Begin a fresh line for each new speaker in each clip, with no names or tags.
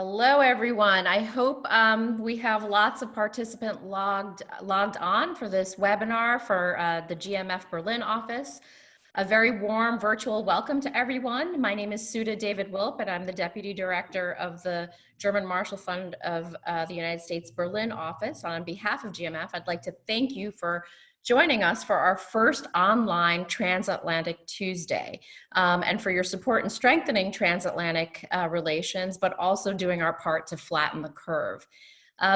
Hello, everyone. I hope we have lots of participants logged on for this webinar for the GMF Berlin office. A very warm virtual welcome to everyone. My name is Sudha David-Wilp, and I'm the Deputy Director of the German Marshall Fund of the United States Berlin office. On behalf of GMF, I'd like to thank you for joining us for our first online Transatlantic Tuesday, and for your support in strengthening transatlantic relations, but also doing our part to flatten the curve.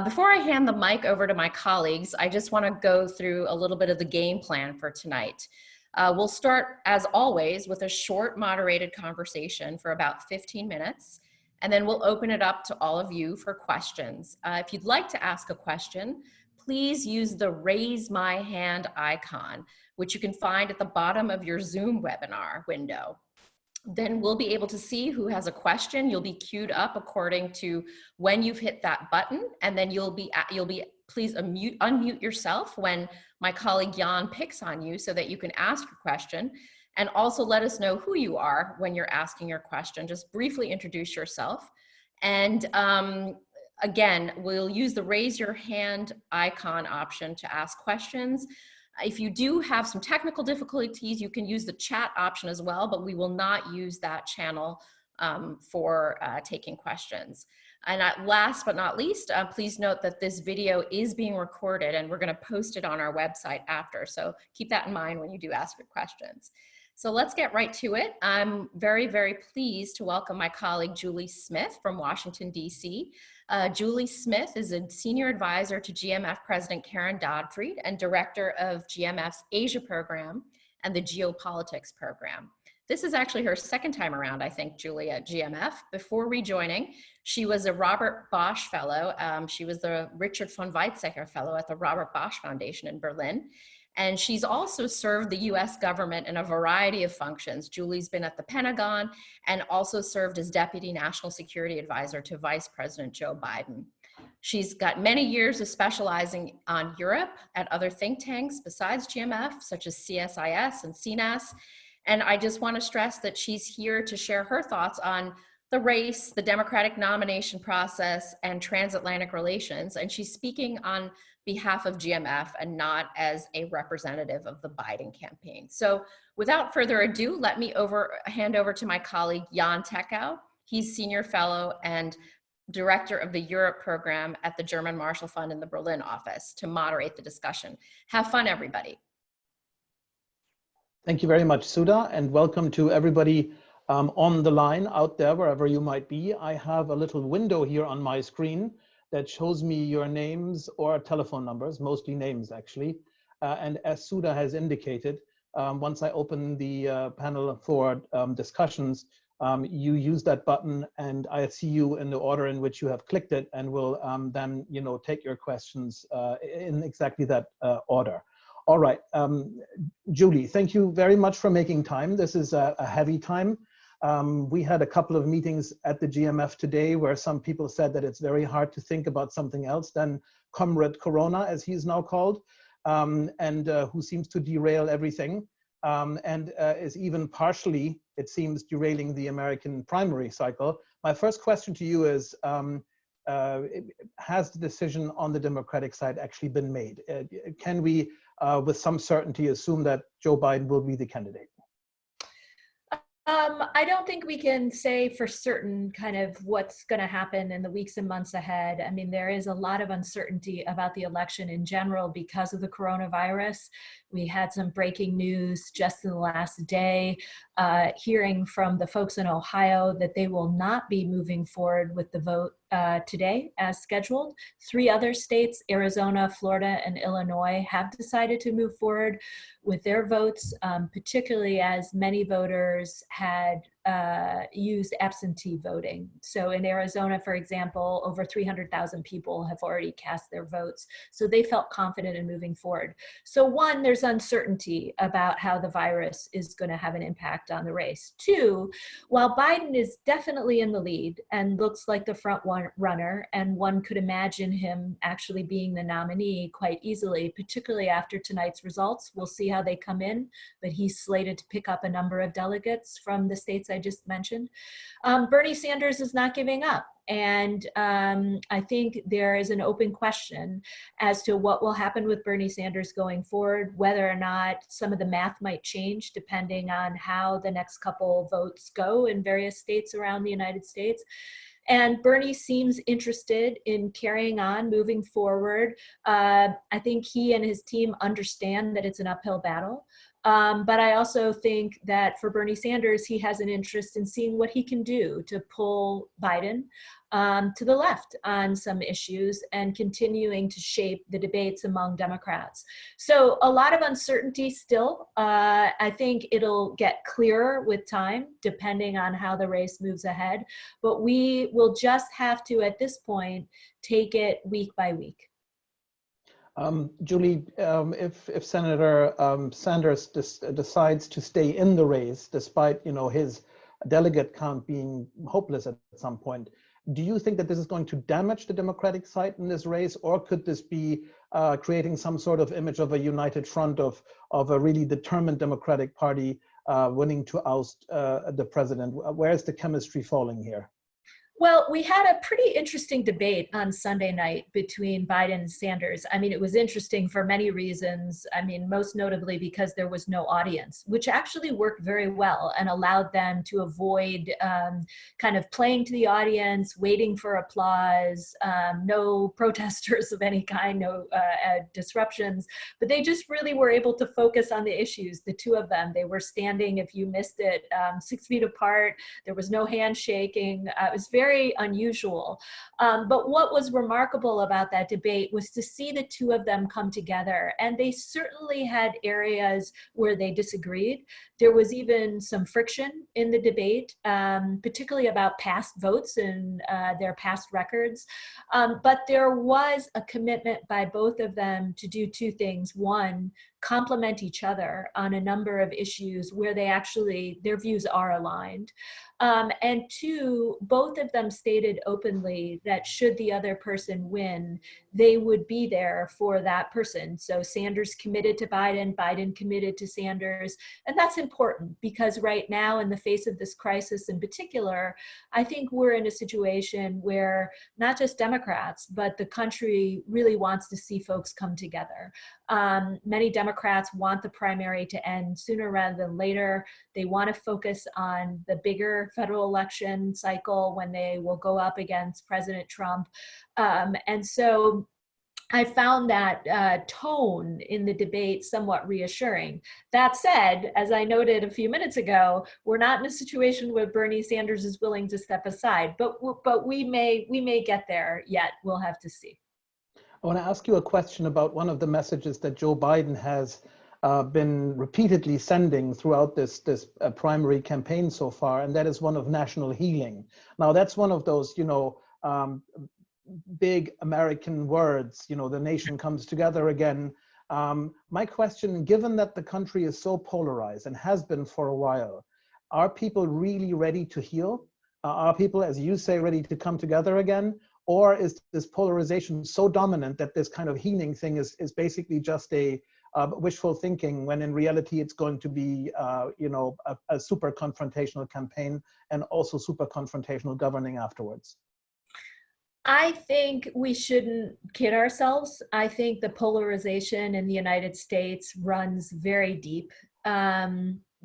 Before I hand the mic over to my colleagues, I just want to go through a little bit of the game plan for tonight. We'll start, as always, with a short moderated conversation for about 15 minutes, and then we'll open it up to all of you for questions. If you'd like to ask a question, please use the raise my hand icon, which you can find at the bottom of your Zoom webinar window. Then we'll be able to see who has a question. You'll be queued up according to when you've hit that button, and then please unmute yourself when my colleague Jan picks on you so that you can ask your question. And also let us know who you are when you're asking your question. Just briefly introduce yourself. And again, we'll use the raise your hand icon option to ask questions. If you do have some technical difficulties, you can use the chat option as well, but we will not use that channel for taking questions. And last but not least, please note that this video is being recorded and we're going to post it on our website after. So keep that in mind when you do ask your questions. So let's get right to it. I'm very, very pleased to welcome my colleague Julie Smith from Washington, D.C. Julie Smith is a senior advisor to GMF President Karen Dodd-Fried and director of GMF's Asia program and the geopolitics program. This is actually her second time around, I think, Julie, at GMF. Before rejoining, she was a Robert Bosch Fellow. She was the Richard von Weizsäcker Fellow at the Robert Bosch Foundation in Berlin. And she's also served the US government in a variety of functions. Julie's been at the Pentagon and also served as Deputy National Security Advisor to Vice President Joe Biden. She's got many years of specializing on Europe at other think tanks besides GMF, such as CSIS and CNAS. And I just want to stress that she's here to share her thoughts on the race, the Democratic nomination process, and transatlantic relations. And she's speaking on behalf of GMF and not as a representative of the Biden campaign. So without further ado, let me hand over to my colleague, Jan Techau. He's Senior Fellow and Director of the Europe Program at the German Marshall Fund in the Berlin office to moderate the discussion. Have fun, everybody.
Thank you very much, Sudha, and welcome to everybody on the line out there, wherever you might be. I have a little window here on my screen that shows me your names or telephone numbers, mostly names actually. And as Sudha has indicated, once I open the panel for discussions, you use that button and I see you in the order in which you have clicked it, and will then take your questions in exactly that order. All right, Julie, thank you very much for making time. This is a heavy time. We had a couple of meetings at the GMF today where some people said that it's very hard to think about something else than Comrade Corona, as he's now called, and who seems to derail everything, and is even partially, it seems, derailing the American primary cycle. My first question to you is, has the decision on the Democratic side actually been made? Can we, with some certainty, assume that Joe Biden will be the candidate?
I don't think we can say for certain kind of what's going to happen in the weeks and months ahead. I mean, there is a lot of uncertainty about the election in general because of the coronavirus. We had some breaking news just in the last day, hearing from the folks in Ohio that they will not be moving forward with the vote today as scheduled. 3 other states, Arizona, Florida, and Illinois, have decided to move forward with their votes, particularly as many voters had used absentee voting. So in Arizona, for example, over 300,000 people have already cast their votes. So they felt confident in moving forward. So one, there's uncertainty about how the virus is going to have an impact on the race. 2, while Biden is definitely in the lead and looks like the front runner, and one could imagine him actually being the nominee quite easily, particularly after tonight's results. We'll see how they come in, but he's slated to pick up a number of delegates from the states I just mentioned. Bernie Sanders is not giving up. And I think there is an open question as to what will happen with Bernie Sanders going forward, whether or not some of the math might change depending on how the next couple votes go in various states around the United States. And Bernie seems interested in carrying on, moving forward. I think he and his team understand that it's an uphill battle. But I also think that for Bernie Sanders, he has an interest in seeing what he can do to pull Biden to the left on some issues and continuing to shape the debates among Democrats. So a lot of uncertainty still. I think it'll get clearer with time, depending on how the race moves ahead. But we will just have to, at this point, take it week by week.
Julie, if Senator Sanders decides to stay in the race, despite his delegate count being hopeless at some point, do you think that this is going to damage the Democratic side in this race, or could this be creating some sort of image of a united front of a really determined Democratic Party winning to oust the president? Where is the chemistry falling here?
Well, we had a pretty interesting debate on Sunday night between Biden and Sanders. I mean, it was interesting for many reasons. I mean, most notably because there was no audience, which actually worked very well and allowed them to avoid kind of playing to the audience, waiting for applause, no protesters of any kind, no disruptions, but they just really were able to focus on the issues, the two of them. They were standing, if you missed it, 6 feet apart. There was no handshaking. It was very unusual. But what was remarkable about that debate was to see the two of them come together. And they certainly had areas where they disagreed. There was even some friction in the debate, particularly about past votes and their past records. But there was a commitment by both of them to do two things. One, complement each other on a number of issues where they actually, their views are aligned. And two, both of them stated openly that should the other person win, they would be there for that person. So Sanders committed to Biden, Biden committed to Sanders. And that's important because right now, in the face of this crisis in particular, I think we're in a situation where not just Democrats, but the country really wants to see folks come together. Many Democrats want the primary to end sooner rather than later. They want to focus on the bigger federal election cycle when they will go up against President Trump. And so I found that tone in the debate somewhat reassuring. That said, as I noted a few minutes ago, we're not in a situation where Bernie Sanders is willing to step aside, but we may get there yet. We'll have to see.
I want to ask you a question about one of the messages that Joe Biden has been repeatedly sending throughout this primary campaign so far, and that is one of national healing. Now, that's one of those, big American words, the nation comes together again. My question, given that the country is so polarized and has been for a while, are people really ready to heal? Are people, as you say, ready to come together again? Or is this polarization so dominant that this kind of healing thing is basically just a wishful thinking, when in reality it's going to be, a super confrontational campaign and also super confrontational governing afterwards?
I think we shouldn't kid ourselves. I think the polarization in the United States runs very deep.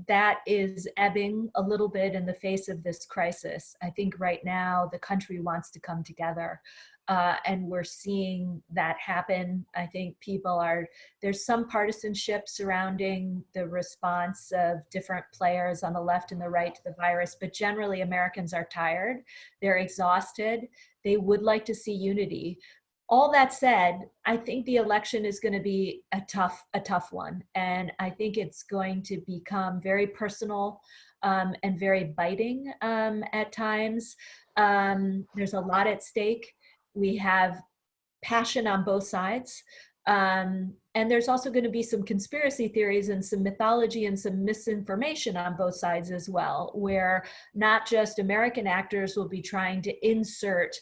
That is ebbing a little bit in the face of this crisis. I think right now the country wants to come together, and we're seeing that happen. I think there's some partisanship surrounding the response of different players on the left and the right to the virus, but generally Americans are tired, they're exhausted, they would like to see unity. All that said, I think the election is going to be a tough one. And I think it's going to become very personal and very biting at times. There's a lot at stake. We have passion on both sides. And there's also going to be some conspiracy theories and some mythology and some misinformation on both sides as well, where not just American actors will be trying to insert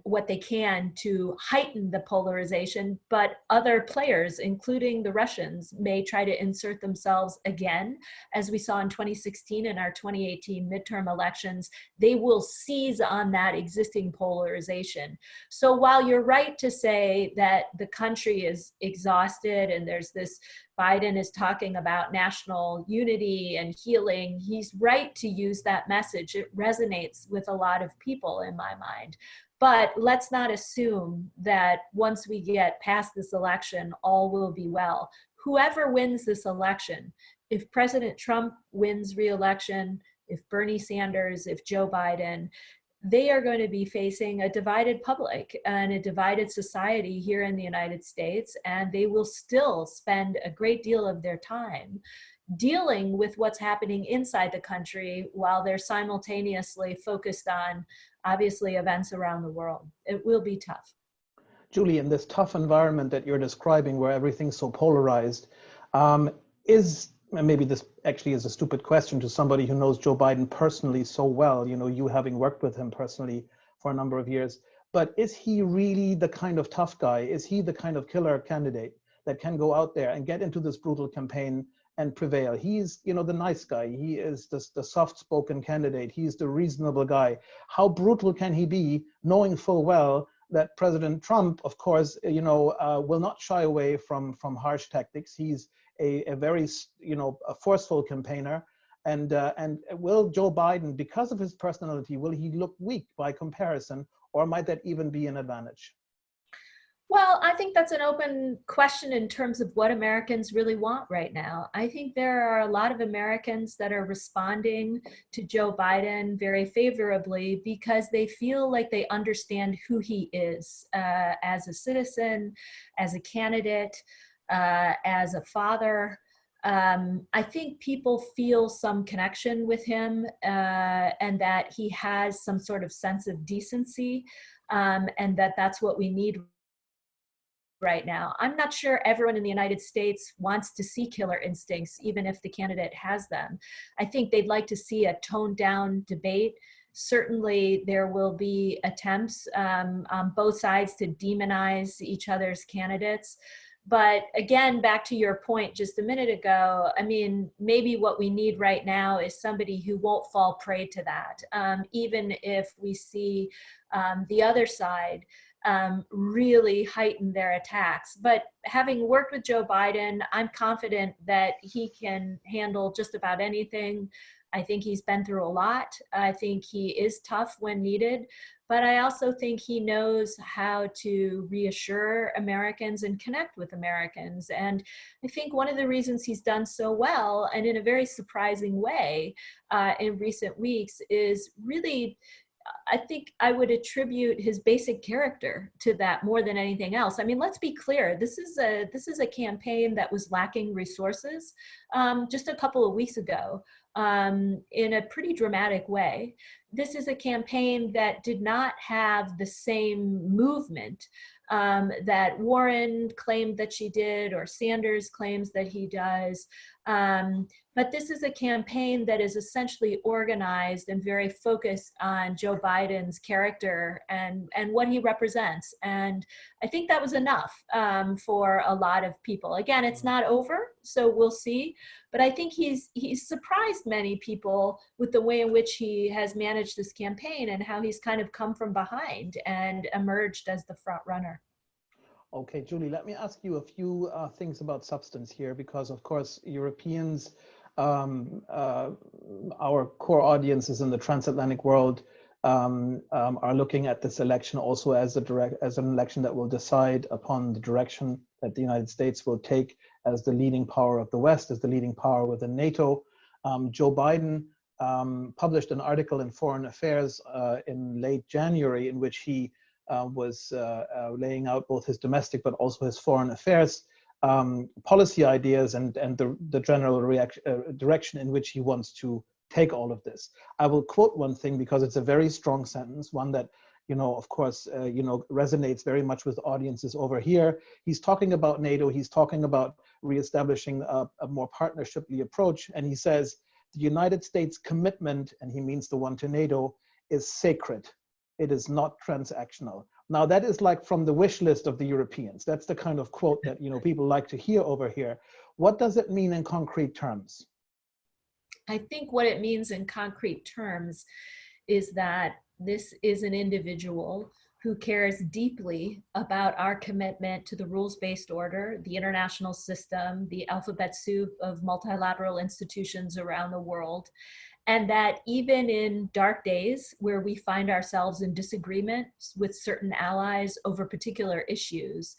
what they can to heighten the polarization, but other players, including the Russians, may try to insert themselves again. As we saw in 2016 and our 2018 midterm elections, they will seize on that existing polarization. So while you're right to say that the country is exhausted and there's this, Biden is talking about national unity and healing, he's right to use that message. It resonates with a lot of people in my mind. But let's not assume that once we get past this election, all will be well. Whoever wins this election, if President Trump wins re-election, if Bernie Sanders, if Joe Biden, they are going to be facing a divided public and a divided society here in the United States, and they will still spend a great deal of their time dealing with what's happening inside the country while they're simultaneously focused on, obviously, events around the world. It will be tough.
Julie, in this tough environment that you're describing where everything's so polarized, and maybe this actually is a stupid question to somebody who knows Joe Biden personally so well, you know, you having worked with him personally for a number of years, but is he really the kind of tough guy? Is he the kind of killer candidate that can go out there and get into this brutal campaign and prevail? He's, you know, the nice guy. He is the soft-spoken candidate. He's the reasonable guy. How brutal can he be, knowing full well that President Trump, of course, you know, will not shy away from harsh tactics. He's a very, you know, a forceful campaigner. And will Joe Biden, because of his personality, will he look weak by comparison, or might that even be an advantage?
Well, I think that's an open question in terms of what Americans really want right now. I think there are a lot of Americans that are responding to Joe Biden very favorably because they feel like they understand who he is as a citizen, as a candidate, as a father. I think people feel some connection with him and that he has some sort of sense of decency, and that's what we need right now. I'm not sure everyone in the United States wants to see killer instincts, even if the candidate has them. I think they'd like to see a toned down debate. Certainly there will be attempts on both sides to demonize each other's candidates. But again, back to your point just a minute ago, I mean, maybe what we need right now is somebody who won't fall prey to that, even if we see the other side really heighten their attacks. But having worked with Joe Biden, I'm confident that he can handle just about anything. I think he's been through a lot. I think he is tough when needed, but I also think he knows how to reassure Americans and connect with Americans. And I think one of the reasons he's done so well, and in a very surprising way in recent weeks, is really, I think I would attribute his basic character to that more than anything else. I mean, let's be clear. This is a campaign that was lacking resources just a couple of weeks ago in a pretty dramatic way. This is a campaign that did not have the same movement that Warren claimed that she did, or Sanders claims that he does. But this is a campaign that is essentially organized and very focused on Joe Biden's character and what he represents. And I think that was enough for a lot of people. Again, it's not over, so we'll see. But I think he's surprised many people with the way in which he has managed this campaign and how he's kind of come from behind and emerged as the front runner.
Okay, Julie, let me ask you a few things about substance here, because of course, Europeans, our core audience is in the transatlantic world, are looking at this election also as an election that will decide upon the direction that the United States will take as the leading power of the West, as the leading power within NATO. Joe Biden published an article in Foreign Affairs in late January in which he was laying out both his domestic but also his foreign affairs policy ideas and the general direction in which he wants to take all of this. I will quote one thing because it's a very strong sentence, one that, you know, of course, you know, resonates very much with audiences over here. He's talking about NATO. He's talking about reestablishing a more partnershiply approach. And he says, the United States commitment, and he means the one to NATO, is sacred. It is not transactional. Now that is like from the wish list of the Europeans. That's the kind of quote that people like to hear over here. What does it mean in concrete terms?
I think what it means in concrete terms is that this is an individual who cares deeply about our commitment to the rules-based order, the international system, the alphabet soup of multilateral institutions around the world, and that even in dark days where we find ourselves in disagreement with certain allies over particular issues,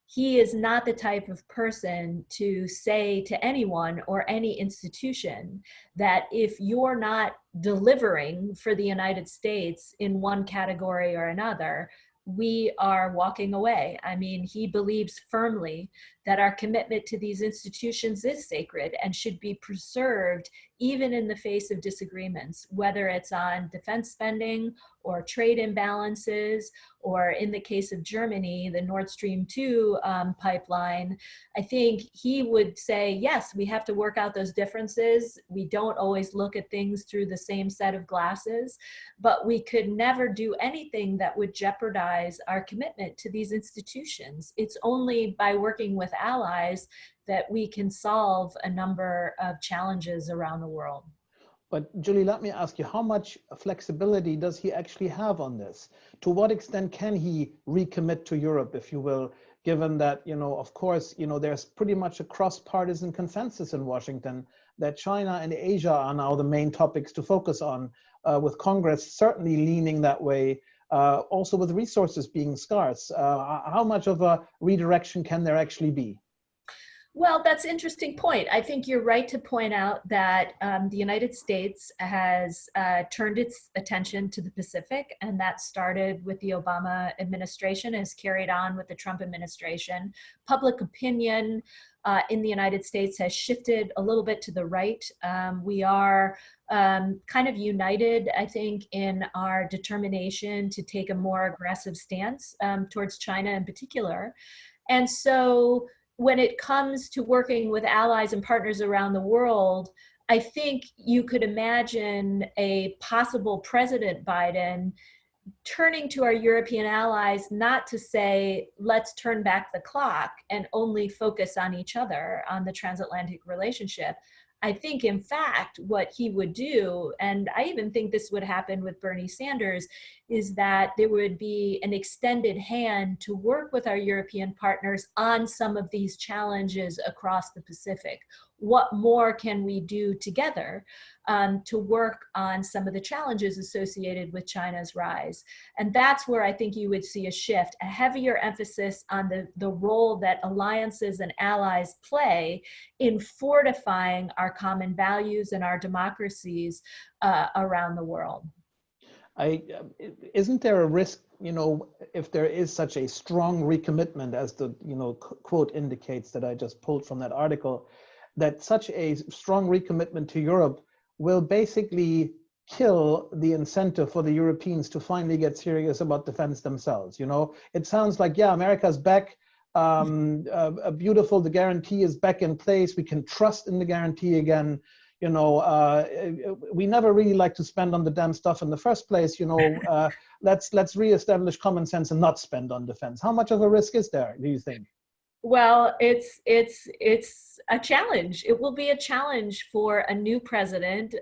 he is not the type of person to say to anyone or any institution that if you're not delivering for the United States in one category or another, we are walking away. I mean, he believes firmly that our commitment to these institutions is sacred and should be preserved even in the face of disagreements, whether it's on defense spending or trade imbalances, or in the case of Germany, the Nord Stream 2 pipeline. I think he would say, yes, we have to work out those differences. We don't always look at things through the same set of glasses, but we could never do anything that would jeopardize our commitment to these institutions. It's only by working with allies that we can solve a number of challenges around the world.
But Julie, let me ask you, how much flexibility does he actually have on this? To what extent can he recommit to Europe, if you will, given that, of course, there's pretty much a cross-partisan consensus in Washington that China and Asia are now the main topics to focus on, with Congress certainly leaning that way, also with resources being scarce. How much of a redirection can there actually be?
Well, that's an interesting point. I think you're right to point out that the United States has turned its attention to the Pacific, and that started with the Obama administration, has carried on with the Trump administration. Public opinion in the United States has shifted a little bit to the right. We are kind of united, I think, in our determination to take a more aggressive stance towards China in particular. And so when it comes to working with allies and partners around the world, I think you could imagine a possible President Biden turning to our European allies not to say, let's turn back the clock and only focus on each other, on the transatlantic relationship. I think, in fact, what he would do, and I even think this would happen with Bernie Sanders, is that there would be an extended hand to work with our European partners on some of these challenges across the Pacific. What more can we do together to work on some of the challenges associated with China's rise? And that's where I think you would see a shift, a heavier emphasis on the role that alliances and allies play in fortifying our common values and our democracies around the world.
Isn't there a risk, if there is such a strong recommitment as the, quote indicates that I just pulled from that article, that such a strong recommitment to Europe will basically kill the incentive for the Europeans to finally get serious about defense themselves? It sounds like, yeah, America's back, beautiful, the guarantee is back in place, we can trust in the guarantee again. We never really like to spend on the damn stuff in the first place. Let's reestablish common sense and not spend on defense. How much of a risk is there, do you think?
Well, it's a challenge. It will be a challenge for a new president,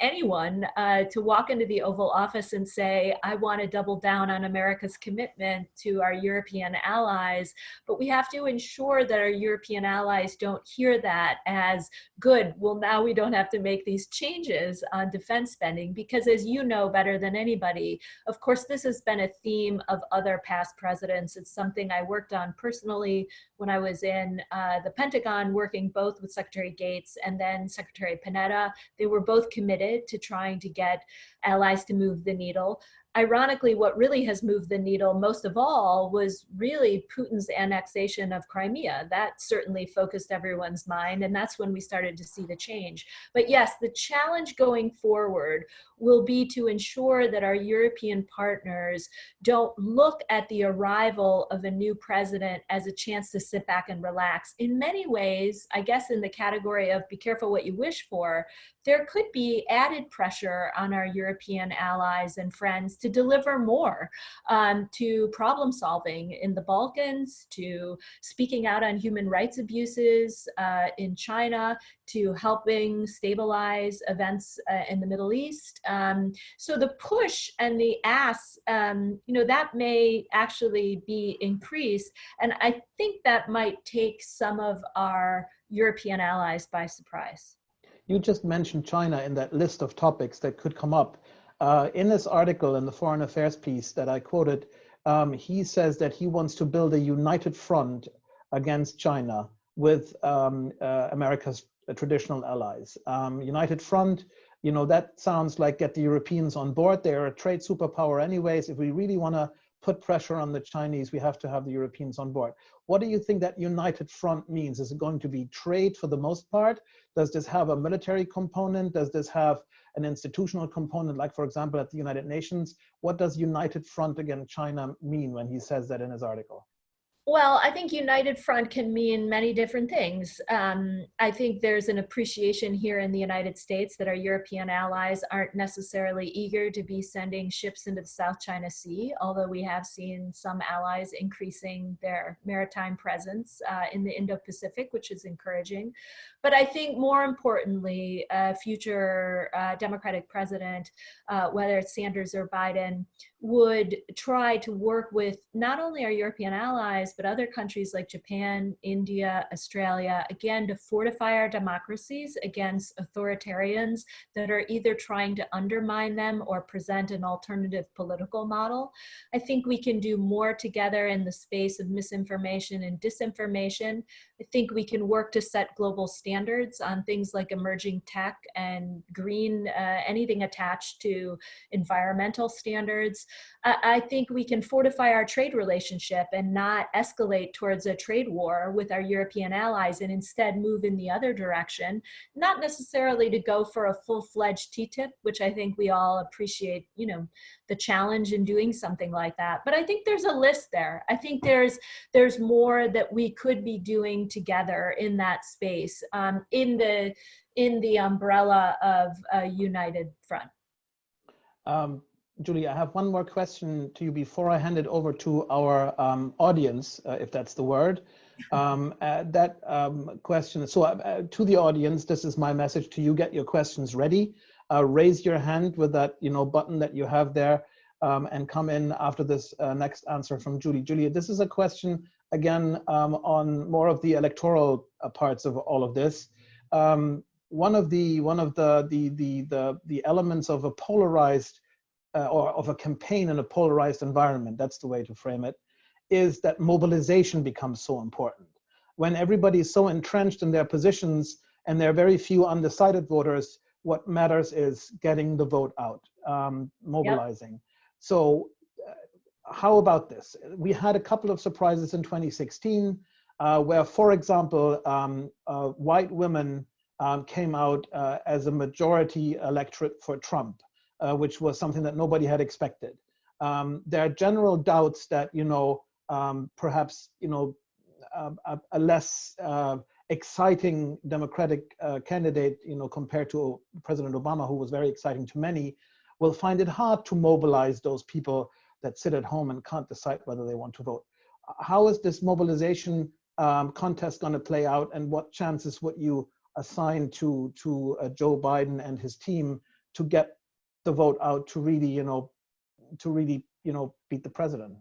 anyone, to walk into the Oval Office and say, I want to double down on America's commitment to our European allies. But we have to ensure that our European allies don't hear that as good. Well, now we don't have to make these changes on defense spending, because as you know better than anybody, of course, this has been a theme of other past presidents. It's something I worked on personally when I was in the Pentagon, working both with Secretary Gates and then Secretary Panetta. They were both committed to trying to get allies to move the needle. Ironically, what really has moved the needle most of all was really Putin's annexation of Crimea. That certainly focused everyone's mind, and that's when we started to see the change. But yes, the challenge going forward will be to ensure that our European partners don't look at the arrival of a new president as a chance to sit back and relax. In many ways, I guess in the category of be careful what you wish for, there could be added pressure on our European allies and friends to deliver more, to problem solving in the Balkans, to speaking out on human rights abuses in China, to helping stabilize events in the Middle East. So the push and the ask, that may actually be increased. And I think that might take some of our European allies by surprise.
You just mentioned China in that list of topics that could come up. In this article in the Foreign Affairs piece that I quoted, he says that he wants to build a united front against China with America's traditional allies. United front, that sounds like get the Europeans on board. They're a trade superpower anyways. If we really want to put pressure on the Chinese, we have to have the Europeans on board. What do you think that united front means? Is it going to be trade for the most part? Does this have a military component? Does this have an institutional component, like, for example, at the United Nations? What does united front against China mean when he says that in his article?
Well, I think united front can mean many different things. I think there's an appreciation here in the United States that our European allies aren't necessarily eager to be sending ships into the South China Sea, although we have seen some allies increasing their maritime presence in the Indo-Pacific, which is encouraging. But I think more importantly, a future Democratic president, whether it's Sanders or Biden, would try to work with not only our European allies, but other countries like Japan, India, Australia, again, to fortify our democracies against authoritarians that are either trying to undermine them or present an alternative political model. I think we can do more together in the space of misinformation and disinformation. I think we can work to set global standards on things like emerging tech and green, anything attached to environmental standards. I think we can fortify our trade relationship and not escalate towards a trade war with our European allies and instead move in the other direction, not necessarily to go for a full-fledged TTIP, which I think we all appreciate, the challenge in doing something like that. But I think there's a list there. I think there's more that we could be doing together in that space, in the umbrella of a united front.
Julie, I have one more question to you before I hand it over to our audience, if that's the word. Question, so to the audience, this is my message to you, get your questions ready. Raise your hand with that button that you have there, and come in after this next answer from Julie. Julie, this is a question, again, on more of the electoral parts of all of this. One of the elements of a polarized or of a campaign in a polarized environment, that's the way to frame it, is that mobilization becomes so important. When everybody is so entrenched in their positions and there are very few undecided voters, what matters is getting the vote out, mobilizing. Yep. So how about this? We had a couple of surprises in 2016 where, for example, white women came out as a majority electorate for Trump. Which was something that nobody had expected. There are general doubts that, perhaps, a less exciting Democratic candidate, compared to President Obama, who was very exciting to many, will find it hard to mobilize those people that sit at home and can't decide whether they want to vote. How is this mobilization contest going to play out, and what chances would you assign to Joe Biden and his team to get the vote out to really, beat the president?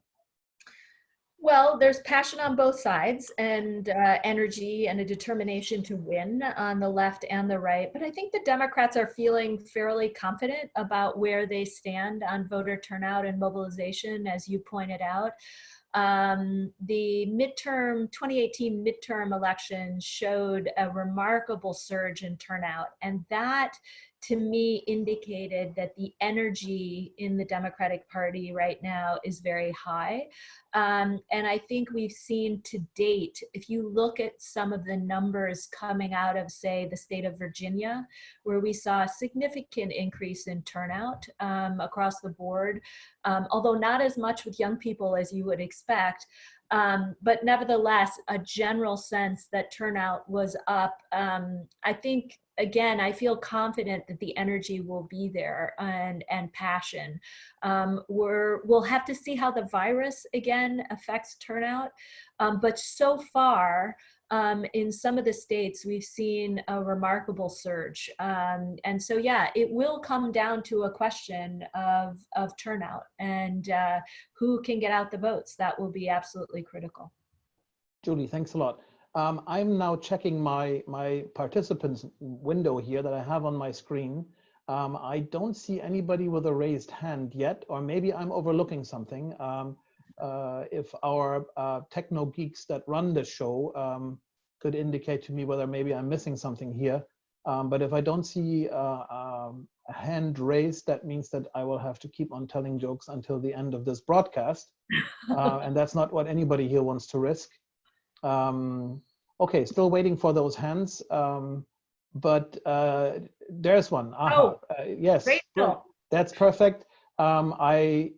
Well, there's passion on both sides and energy and a determination to win on the left and the right. But I think the Democrats are feeling fairly confident about where they stand on voter turnout and mobilization, as you pointed out. The 2018 midterm election showed a remarkable surge in turnout, and that to me indicated that the energy in the Democratic Party right now is very high. And I think we've seen to date, if you look at some of the numbers coming out of, say, the state of Virginia, where we saw a significant increase in turnout across the board, although not as much with young people as you would expect. But nevertheless, a general sense that turnout was up. I think, again, I feel confident that the energy will be there and passion. We'll have to see how the virus again affects turnout. But so far, in some of the states, we've seen a remarkable surge. And so, yeah, it will come down to a question of turnout and who can get out the votes. That will be absolutely critical.
Julie, thanks a lot. I'm now checking my participants window here that I have on my screen. I don't see anybody with a raised hand yet, or maybe I'm overlooking something. If our techno geeks that run the show could indicate to me whether maybe I'm missing something here. But if I don't see a hand raised, that means that I will have to keep on telling jokes until the end of this broadcast. And that's not what anybody here wants to risk. Okay, still waiting for those hands. But there's one. Aha. Yes,
Rachel.
That's perfect. I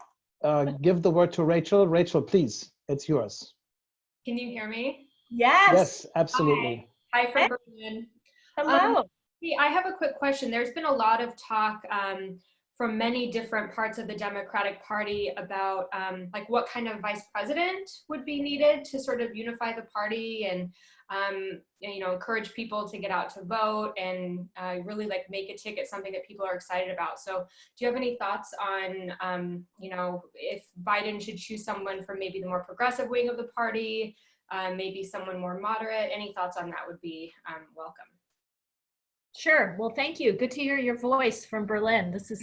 give the word to Rachel. Rachel, please, it's yours.
Can you hear me?
Yes.
Yes, absolutely.
Hi from Berlin.
Hello.
I have a quick question. There's been a lot of talk from many different parts of the Democratic Party about like what kind of vice president would be needed to sort of unify the party and you know, encourage people to get out to vote and really like make a ticket something that people are excited about. So do you have any thoughts on you know, if Biden should choose someone from maybe the more progressive wing of the party, maybe someone more moderate? Any thoughts on that would be welcome.
Sure. Well, thank you. Good to hear your voice from Berlin. This is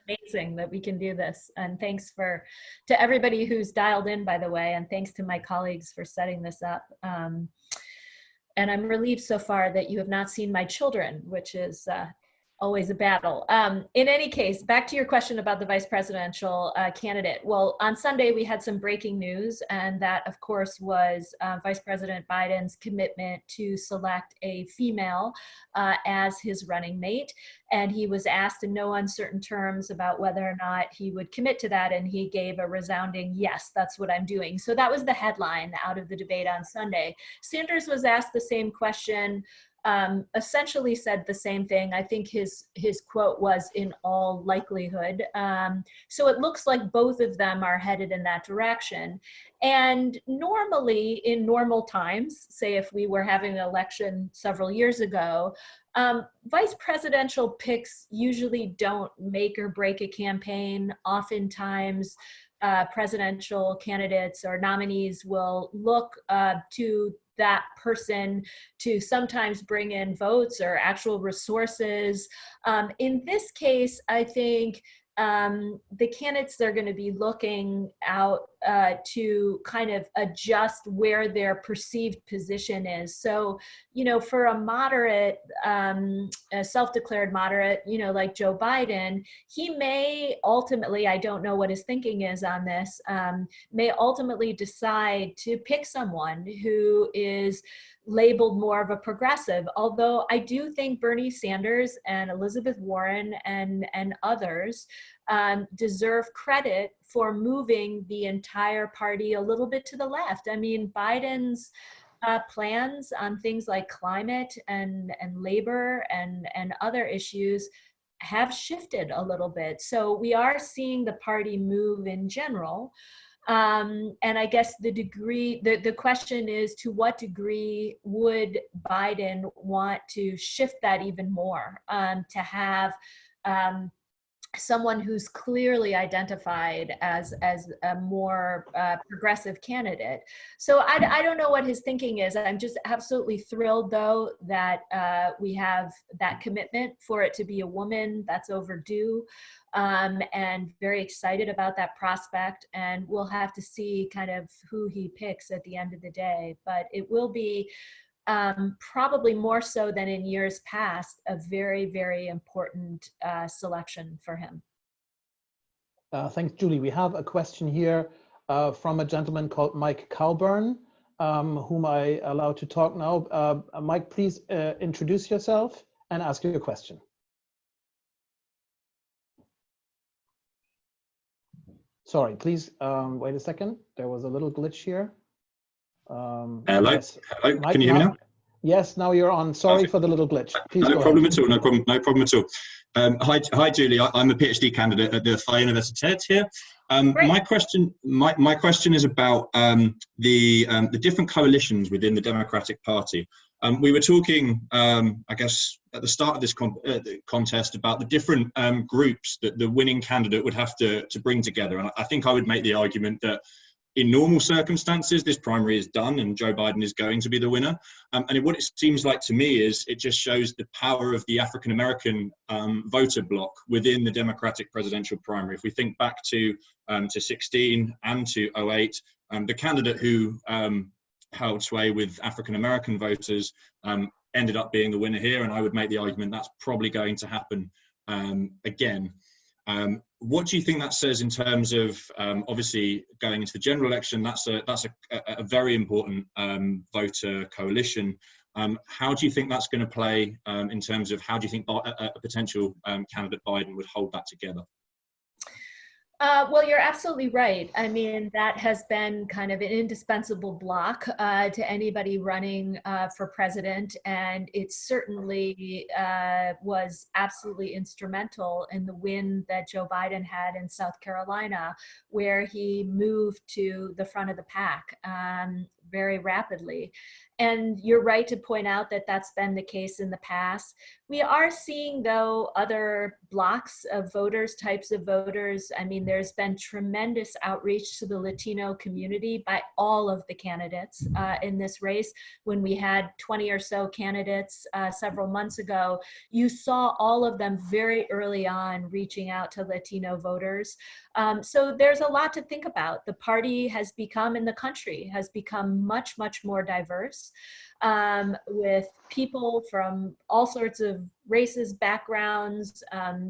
amazing that we can do this. And thanks to everybody who's dialed in, by the way, and thanks to my colleagues for setting this up. And I'm relieved so far that you have not seen my children, which is always a battle. In any case, back to your question about the vice presidential candidate. Well, on Sunday, we had some breaking news, and that, of course, was Vice President Biden's commitment to select a female as his running mate. And he was asked in no uncertain terms about whether or not he would commit to that, and he gave a resounding yes, that's what I'm doing. So that was the headline out of the debate on Sunday. Sanders was asked the same question, essentially said the same thing. I think his quote was "in all likelihood." So it looks like both of them are headed in that direction. And normally, in normal times, say if we were having an election several years ago, vice presidential picks usually don't make or break a campaign. Oftentimes, presidential candidates or nominees will look to that person to sometimes bring in votes or actual resources. In this case, I think the candidates, they're going to be looking out to kind of adjust where their perceived position is. So, you know, for a moderate, a self-declared moderate, you know, like Joe Biden, he may ultimately, I don't know what his thinking is on this, may ultimately decide to pick someone who is labeled more of a progressive, although I do think Bernie Sanders and Elizabeth Warren and others deserve credit for moving the entire party a little bit to the left. I mean, Biden's plans on things like climate and labor and other issues have shifted a little bit. So we are seeing the party move in general. And I guess the question is, to what degree would Biden want to shift that even more, to have someone who's clearly identified as a more progressive candidate. So I don't know what his thinking is. I'm just absolutely thrilled, though, that we have that commitment for it to be a woman. That's overdue, and very excited about that prospect. And we'll have to see kind of who he picks at the end of the day. But it will be probably more so than in years past, a very, very important selection for him.
Thanks, Julie. We have a question here from a gentleman called Mike Cowburn, whom I allow to talk now. Mike, please introduce yourself and ask your question. Sorry, please wait a second. There was a little glitch here.
Hello,
yes.
hello.
Mike,
Can you hear me now?
Yes, now you're on. Sorry for the little glitch. Please
no
go
problem
ahead.
at all. No problem at all. Hi, Julie. I'm a PhD candidate at the Freie Universität here. My question is about the different coalitions within the Democratic Party. We were talking, I guess, at the start of this contest about the different groups that the winning candidate would have to bring together. And I think I would make the argument that in normal circumstances, this primary is done and Joe Biden is going to be the winner. What it seems like to me is it just shows the power of the African-American voter bloc within the Democratic presidential primary. If we think back to 16 and to 08, the candidate who held sway with African-American voters ended up being the winner here. And I would make the argument that's probably going to happen again. What do you think that says in terms of obviously going into the general election? That's a very important voter coalition. How do you think that's going to play in terms of how do you think a potential candidate Biden would hold that together?
Well, you're absolutely right. I mean, that has been kind of an indispensable block to anybody running for president. And it certainly was absolutely instrumental in the win that Joe Biden had in South Carolina, where he moved to the front of the pack very rapidly. And you're right to point out that that's been the case in the past. We are seeing, though, other blocks of voters, types of voters. I mean, there's been tremendous outreach to the Latino community by all of the candidates in this race. When we had 20 or so candidates several months ago, you saw all of them very early on reaching out to Latino voters. So there's a lot to think about. The party has become, in the country, has become much, much more diverse. With people from all sorts of races, backgrounds.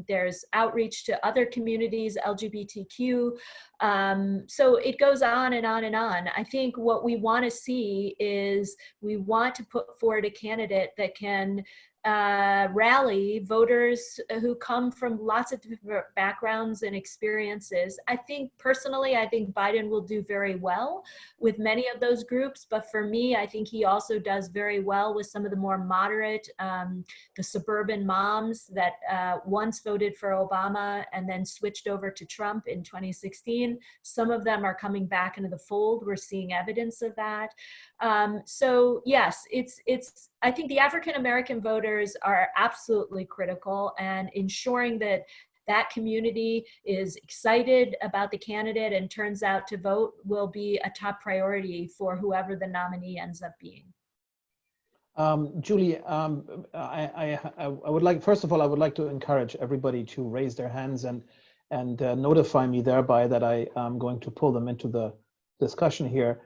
There's outreach to other communities, LGBTQ. So it goes on and on and on. I think what we want to see is we want to put forward a candidate that can rally voters who come from lots of different backgrounds and experiences. I think personally, I think Biden will do very well with many of those groups. But for me, I think he also does very well with some of the more moderate, the suburban moms that once voted for Obama and then switched over to Trump in 2016. Some of them are coming back into the fold. We're seeing evidence of that. So yes, I think the African-American voters are absolutely critical, and ensuring that that community is excited about the candidate and turns out to vote will be a top priority for whoever the nominee ends up being.
Julie, I would like, first of all, I would like to encourage everybody to raise their hands and notify me thereby that I am going to pull them into the discussion here.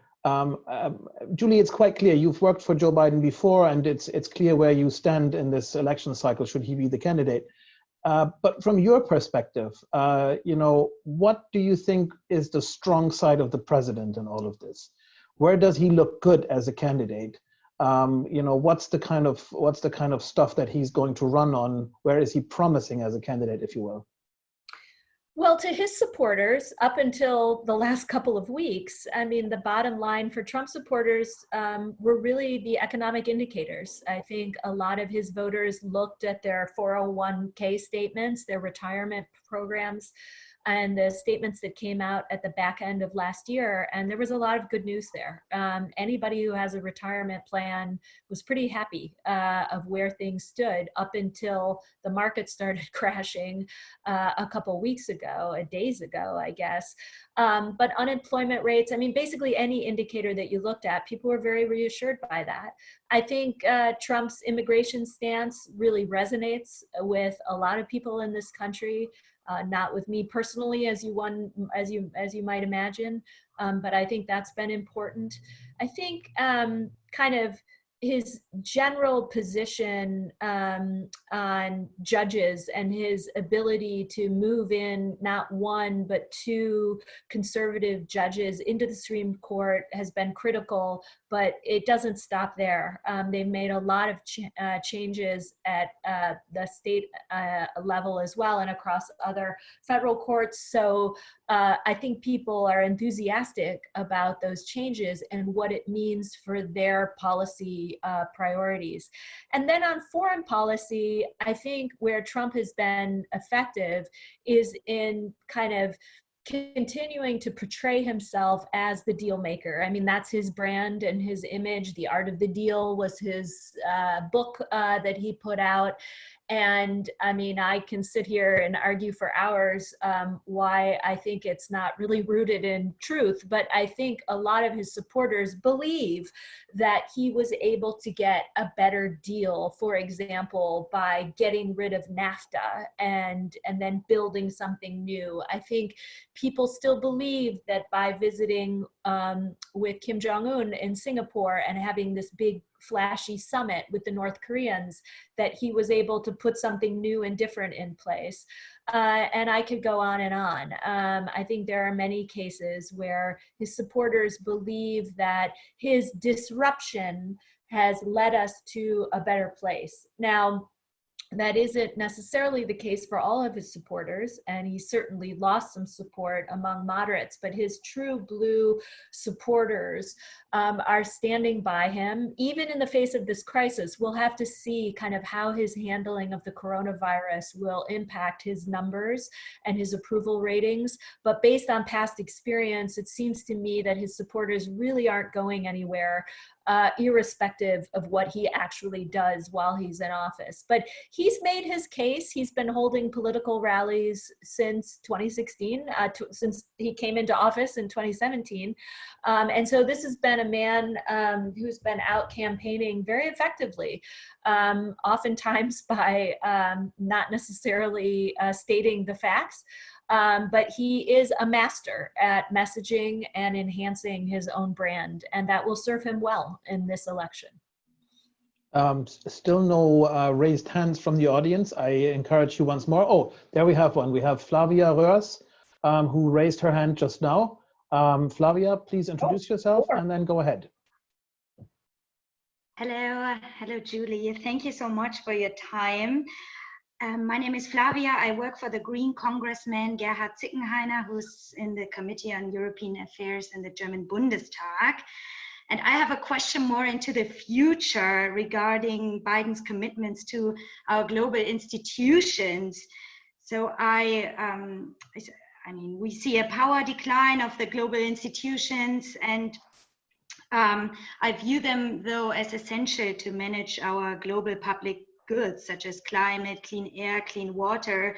Julie, it's quite clear you've worked for Joe Biden before, and it's clear where you stand in this election cycle should he be the candidate. But from your perspective, what do you think is the strong side of the president in all of this? Where does he look good as a candidate? What's the kind of stuff that he's going to run on? Where is he promising as a candidate, if you will?
Well, to his supporters, up until the last couple of weeks, I mean, the bottom line for Trump supporters were really the economic indicators. I think a lot of his voters looked at their 401k statements, their retirement programs, and the statements that came out at the back end of last year, and there was a lot of good news there. Anybody who has a retirement plan was pretty happy of where things stood up until the market started crashing a couple weeks ago, days ago, I guess. But unemployment rates, I mean, basically any indicator that you looked at, people were very reassured by that. I think Trump's immigration stance really resonates with a lot of people in this country. Not with me personally, as you might imagine, but I think that's been important. I think kind of his general position on judges and his ability to move in not one but two conservative judges into the Supreme Court has been critical, but it doesn't stop there. They've made a lot of changes at the state level as well and across other federal courts. So I think people are enthusiastic about those changes and what it means for their policy priorities. And then on foreign policy, I think where Trump has been effective is in kind of continuing to portray himself as the deal maker. I mean, that's his brand and his image. The Art of the Deal was his book that he put out. And I mean, I can sit here and argue for hours why I think it's not really rooted in truth, but I think a lot of his supporters believe that he was able to get a better deal, for example, by getting rid of NAFTA and then building something new. I think people still believe that by visiting with Kim Jong-un in Singapore and having this big flashy summit with the North Koreans, that he was able to put something new and different in place. And I could go on and on. I think there are many cases where his supporters believe that his disruption has led us to a better place. Now, that isn't necessarily the case for all of his supporters, and he certainly lost some support among moderates, but his true blue supporters are standing by him, even in the face of this crisis. We'll have to see kind of how his handling of the coronavirus will impact his numbers and his approval ratings. But based on past experience, it seems to me that his supporters really aren't going anywhere, irrespective of what he actually does while he's in office. But he's made his case. He's been holding political rallies since 2016, since he came into office in 2017. And so this has been a man who's been out campaigning very effectively, oftentimes by not necessarily stating the facts. But he is a master at messaging and enhancing his own brand, and that will serve him well in this election.
Still no raised hands from the audience. I encourage you once more. Oh, there we have one. We have Flavia Röhrs, who raised her hand just now. Flavia, please introduce yourself and then go ahead.
Hello, Julie. Thank you so much for your time. My name is Flavia. I work for the Green Congressman Gerhard Zickenhainer, who's in the Committee on European Affairs in the German Bundestag. And I have a question more into the future regarding Biden's commitments to our global institutions. So I mean, we see a power decline of the global institutions, and I view them, though, as essential to manage our global public goods, such as climate, clean air, clean water,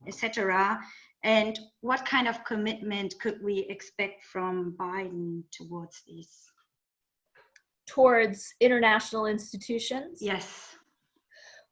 etc. And what kind of commitment could we expect from Biden towards these?
Towards international institutions?
Yes.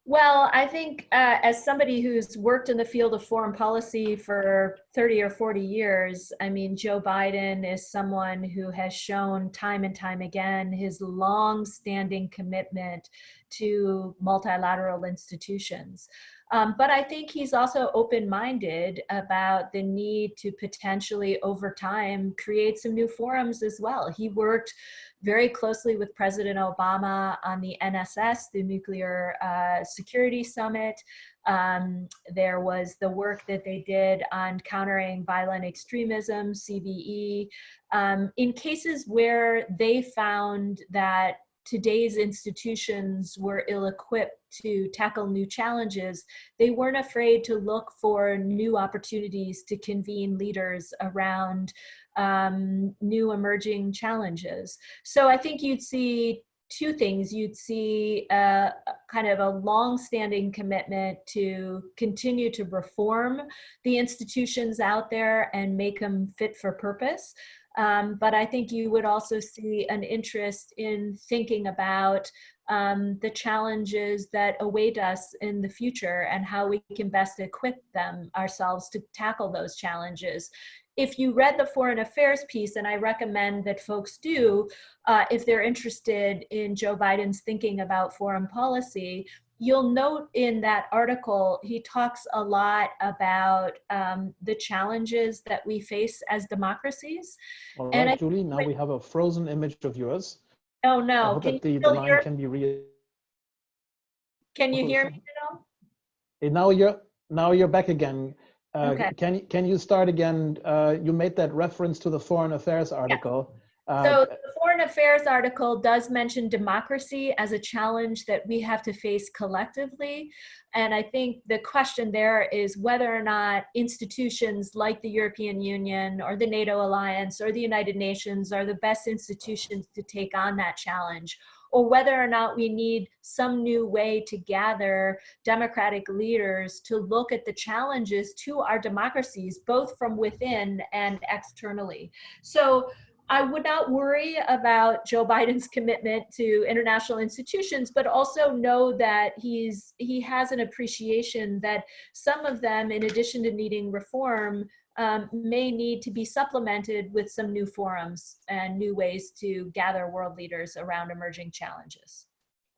Well, I think as somebody who's worked in the field of foreign policy for 30 or 40 years, I mean, Joe Biden is someone who has shown time and time again his long-standing commitment to multilateral institutions. But I think he's also open-minded about the need to potentially, over time, create some new forums as well. He worked very closely with President Obama on the NSS, the Nuclear Security Summit. There was the work that they did on countering violent extremism, CVE. In cases where they found that today's institutions were ill-equipped to tackle new challenges, they weren't afraid to look for new opportunities to convene leaders around new emerging challenges. So I think you'd see two things. You'd see kind of a long-standing commitment to continue to reform the institutions out there and make them fit for purpose. But I think you would also see an interest in thinking about the challenges that await us in the future and how we can best equip ourselves to tackle those challenges. if you read the foreign affairs piece, and I recommend that folks do, if they're interested in Joe Biden's thinking about foreign policy, you'll note in that article, he talks a lot about the challenges that we face as democracies.
All
And
right, Julie, now we have a frozen image of yours.
Oh no,
I hope
can
that
you
the
still
line
hear?
can be read.
Can you hear me now?
Now you're back again.
Okay.
Can you start again? You made that reference to the foreign affairs article.
So the foreign affairs article does mention democracy as a challenge that we have to face collectively. And I think the question there is whether or not institutions like the European Union or the NATO alliance or the United Nations are the best institutions to take on that challenge, or whether or not we need some new way to gather democratic leaders to look at the challenges to our democracies, both from within and externally. So I would not worry about Joe Biden's commitment to international institutions, but also know that he has an appreciation that some of them, in addition to needing reform, may need to be supplemented with some new forums and new ways to gather world leaders around emerging challenges.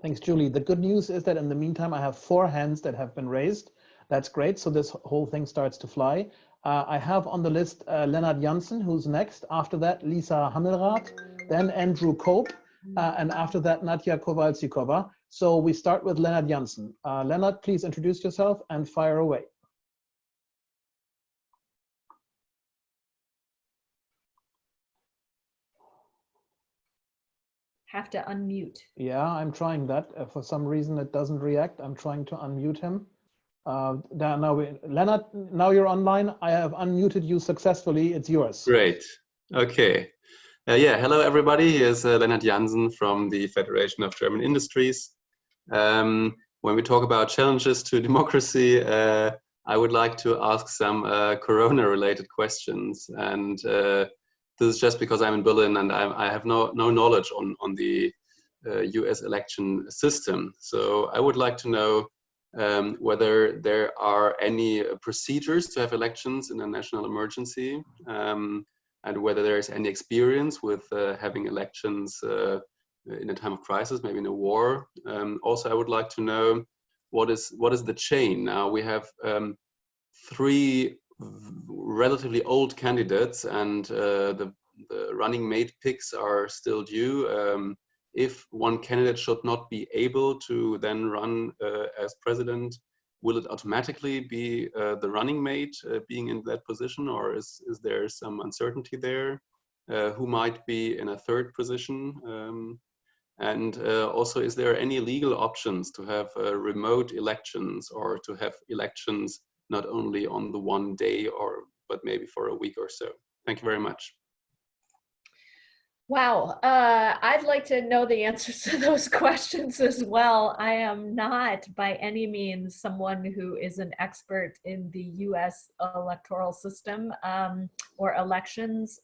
Thanks, Julie. The good news is that in the meantime, I have 4 hands that have been raised. That's great. So this whole thing starts to fly. I have on the list Lennart Jansen, who's next. After that, Lisa Hammelrath, then Andrew Kolb, and after that, Nadia Kowalczykova. So we start with Lennart Jansen. Lennart, please introduce yourself and fire away.
Have to unmute.
Yeah, I'm trying that. For some reason, it doesn't react. I'm trying to unmute him. Lennart, now you're online. I have unmuted you successfully. It's yours.
Great. Okay. Yeah, hello everybody. Here's Lennart Jansen from the Federation of German Industries. When we talk about challenges to democracy, I would like to ask some Corona-related questions. And this is just because I'm in Berlin and I have no knowledge on the US election system. So I would like to know whether there are any procedures to have elections in a national emergency, and whether there is any experience with having elections in a time of crisis, maybe in a war. Also, I would like to know what is the chain. Now we have 3 relatively old candidates, and the running mate picks are still due. If one candidate should not be able to then run as president, will it automatically be the running mate being in that position, or is there some uncertainty there? Who might be in a 3rd position? And also, is there any legal options to have remote elections, or to have elections not only on the one day, but maybe for a week or so? Thank you very much.
Wow, I'd like to know the answers to those questions as well. I am not by any means someone who is an expert in the US electoral system or elections.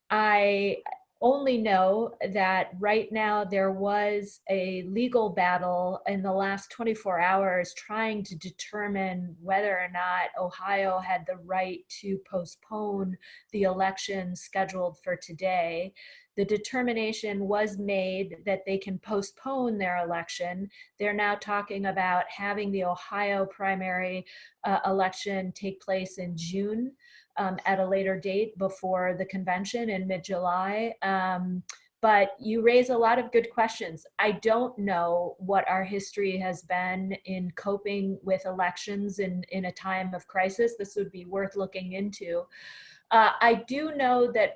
I only know that right now there was a legal battle in the last 24 hours trying to determine whether or not Ohio had the right to postpone the election scheduled for today. The determination was made that they can postpone their election. They're now talking about having the Ohio primary election take place in June. At a later date before the convention in mid-July. But you raise a lot of good questions. I don't know what our history has been in coping with elections in a time of crisis. This would be worth looking into. I do know that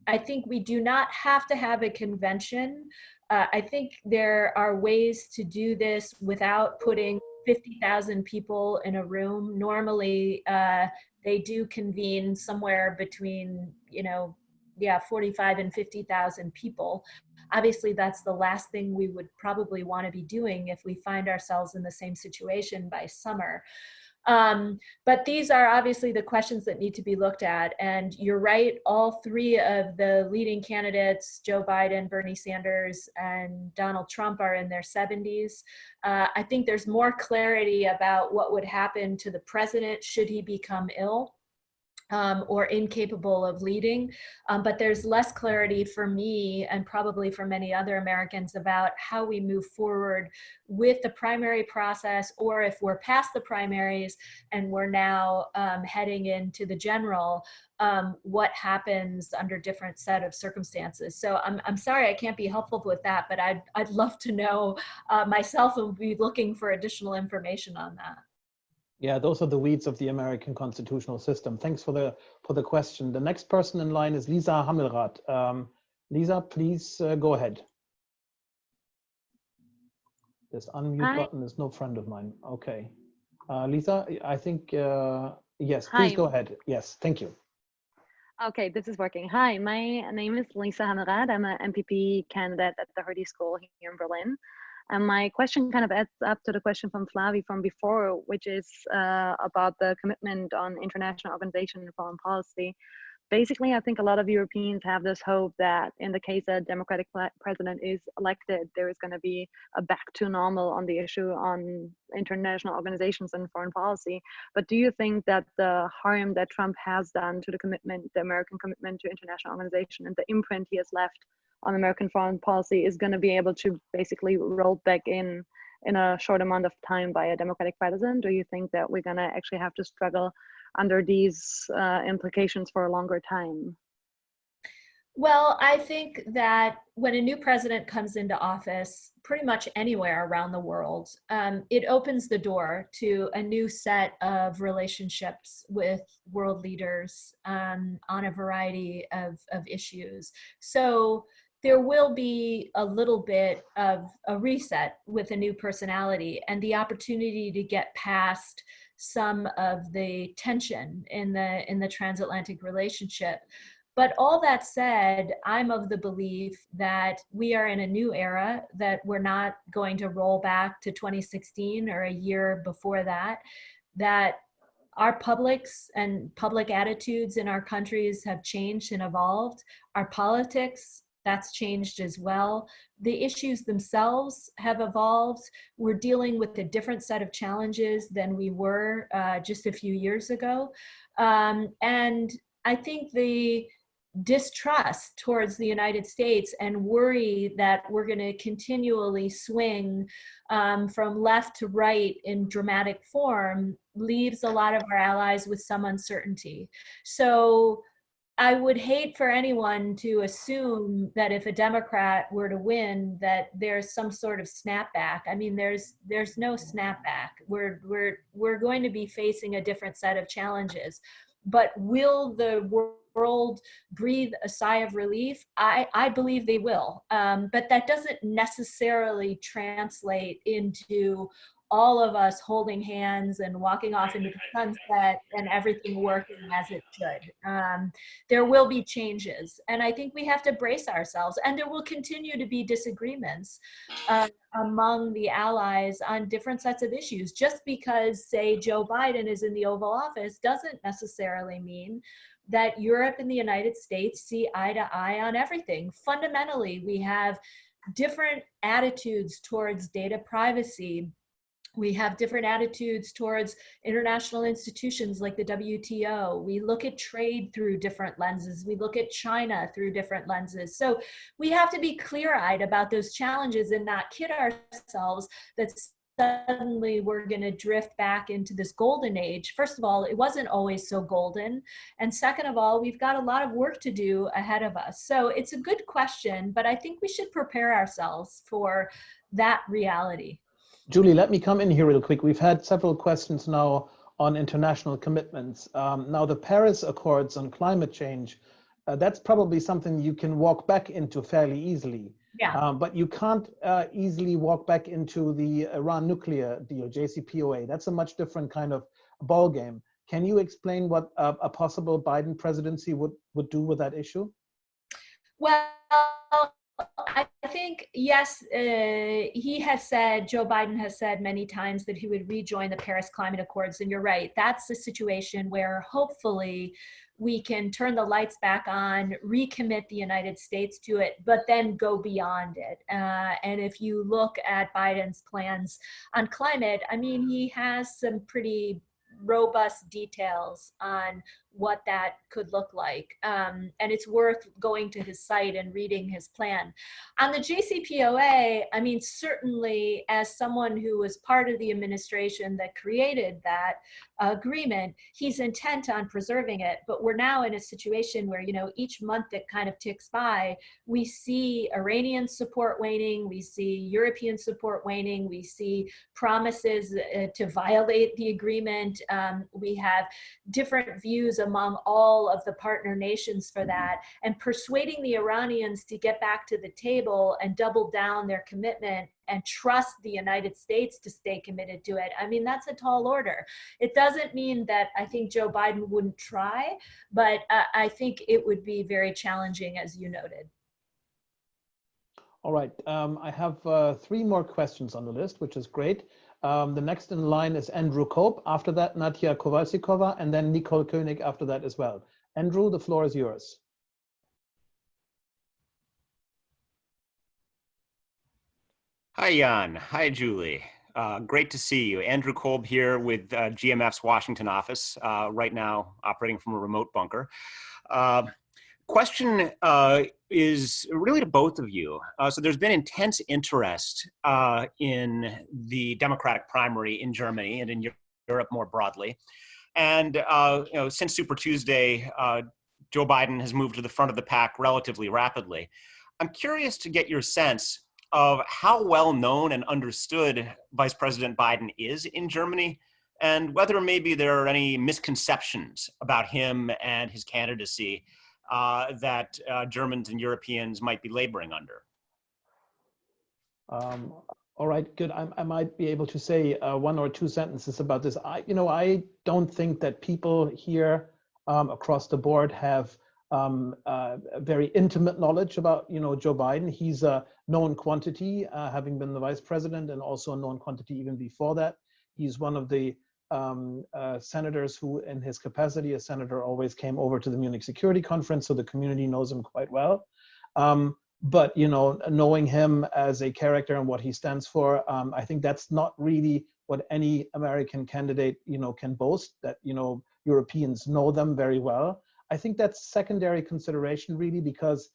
I think we do not have to have a convention. I think there are ways to do this without putting 50,000 people in a room. Normally, they do convene somewhere between, 45 and 50,000 people. Obviously, that's the last thing we would probably want to be doing if we find ourselves in the same situation by summer. But these are obviously the questions that need to be looked at. And you're right, all 3 of the leading candidates, Joe Biden, Bernie Sanders, and Donald Trump, are in their 70s. I think there's more clarity about what would happen to the president should he become ill. or incapable of leading. But there's less clarity for me and probably for many other Americans about how we move forward with the primary process, or if we're past the primaries and we're now heading into the general, what happens under different set of circumstances. So I'm sorry I can't be helpful with that, but I'd love to know myself, and be looking for additional information on that.
Yeah, those are the weeds of the American constitutional system. Thanks for the question. The next person in line is Lisa Hammelrath. Lisa, please go ahead. This unmute button is no friend of mine. Okay. Lisa, I think, yes, please go ahead. Yes, thank you.
Okay, this is working. Hi, my name is Lisa Hammelrath. I'm an MPP candidate at the Hertie School here in Berlin. And my question kind of adds up to the question from Flavia from before, which is about the commitment on international organization and foreign policy. Basically, I think a lot of Europeans have this hope that in the case a democratic president is elected, there is going to be a back to normal on the issue on international organizations and foreign policy. But do you think that the harm that Trump has done to the commitment, the American commitment to international organization, and the imprint he has left on American foreign policy is going to be able to basically roll back in a short amount of time by a democratic president? Do you think that we're going to actually have to struggle under these implications for a longer time?
Well, I think that when a new president comes into office, pretty much anywhere around the world, it opens the door to a new set of relationships with world leaders on a variety of issues. So there will be a little bit of a reset with a new personality and the opportunity to get past some of the tension in the transatlantic relationship. But all that said, I'm of the belief that we are in a new era, that we're not going to roll back to 2016 or a year before that, that our publics and public attitudes in our countries have changed and evolved. Our politics, that's changed as well. The issues themselves have evolved. We're dealing with a different set of challenges than we were just a few years ago. And I think the distrust towards the United States and worry that we're going to continually swing from left to right in dramatic form leaves a lot of our allies with some uncertainty. So I would hate for anyone to assume that if a Democrat were to win, that there's some sort of snapback. I mean, there's no snapback. We're going to be facing a different set of challenges. But will the world breathe a sigh of relief? I believe they will. But that doesn't necessarily translate into all of us holding hands and walking off into the sunset and everything working as it should. There will be changes, and I think we have to brace ourselves, and there will continue to be disagreements among the allies on different sets of issues. Just because, say, Joe Biden is in the Oval Office doesn't necessarily mean that Europe and the United States see eye to eye on everything. Fundamentally, we have different attitudes towards data privacy. We have different attitudes towards international institutions like the WTO. We look at trade through different lenses. We look at China through different lenses. So we have to be clear-eyed about those challenges and not kid ourselves that suddenly we're going to drift back into this golden age. First of all, it wasn't always so golden. And second of all, we've got a lot of work to do ahead of us. So it's a good question, but I think we should prepare ourselves for that reality.
Julie, let me come in here real quick. We've had several questions now on international commitments. Now, the Paris Accords on climate change, that's probably something you can walk back into fairly easily.
Yeah.
But you can't easily walk back into the Iran nuclear deal, JCPOA. That's a much different kind of ball game. Can you explain what a possible Biden presidency would do with that issue?
Well, I think, yes, he has said, Joe Biden has said many times that he would rejoin the Paris Climate Accords. And you're right, that's a situation where hopefully we can turn the lights back on, recommit the United States to it, but then go beyond it. And if you look at Biden's plans on climate, I mean, he has some pretty robust details on what that could look like. And it's worth going to his site and reading his plan. On the JCPOA, I mean, certainly as someone who was part of the administration that created that agreement, he's intent on preserving it. But we're now in a situation where, you know, each month that kind of ticks by, we see Iranian support waning, we see European support waning, we see promises to violate the agreement. We have different views among all of the partner nations for that, and persuading the Iranians to get back to the table and double down their commitment and trust the United States to stay committed to it. I mean, that's a tall order. It doesn't mean that I think Joe Biden wouldn't try, but I think it would be very challenging, as you noted.
All right, I have 3 more questions on the list, which is great. The next in line is Andrew Kolb, after that Nadia Kowalsikova, and then Nicole Koenig after that as well. Andrew, the floor is yours.
Hi, Jan. Hi, Julie. Great to see you. Andrew Kolb here with GMF's Washington office, right now operating from a remote bunker. Question is really to both of you. So there's been intense interest in the Democratic primary in Germany and in Europe more broadly. And you know, since Super Tuesday, Joe Biden has moved to the front of the pack relatively rapidly. I'm curious to get your sense of how well known and understood Vice President Biden is in Germany, and whether maybe there are any misconceptions about him and his candidacy that Germans and Europeans might be laboring under.
All right, good. I might be able to say 1 or 2 sentences about this. I don't think that people here across the board have very intimate knowledge about, Joe Biden. He's a known quantity, having been the vice president, and also a known quantity even before that. He's one of the senators who, in his capacity as senator, always came over to the Munich Security Conference, so the community knows him quite well. But knowing him as a character and what he stands for, I think that's not really what any American candidate can boast. That Europeans know them very well. I think that's secondary consideration, really, because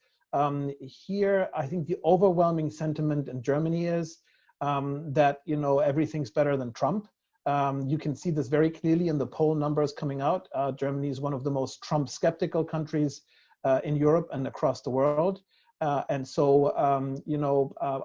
here I think the overwhelming sentiment in Germany is that everything's better than Trump. You can see this very clearly in the poll numbers coming out. Germany is one of the most Trump skeptical countries in Europe and across the world. And so,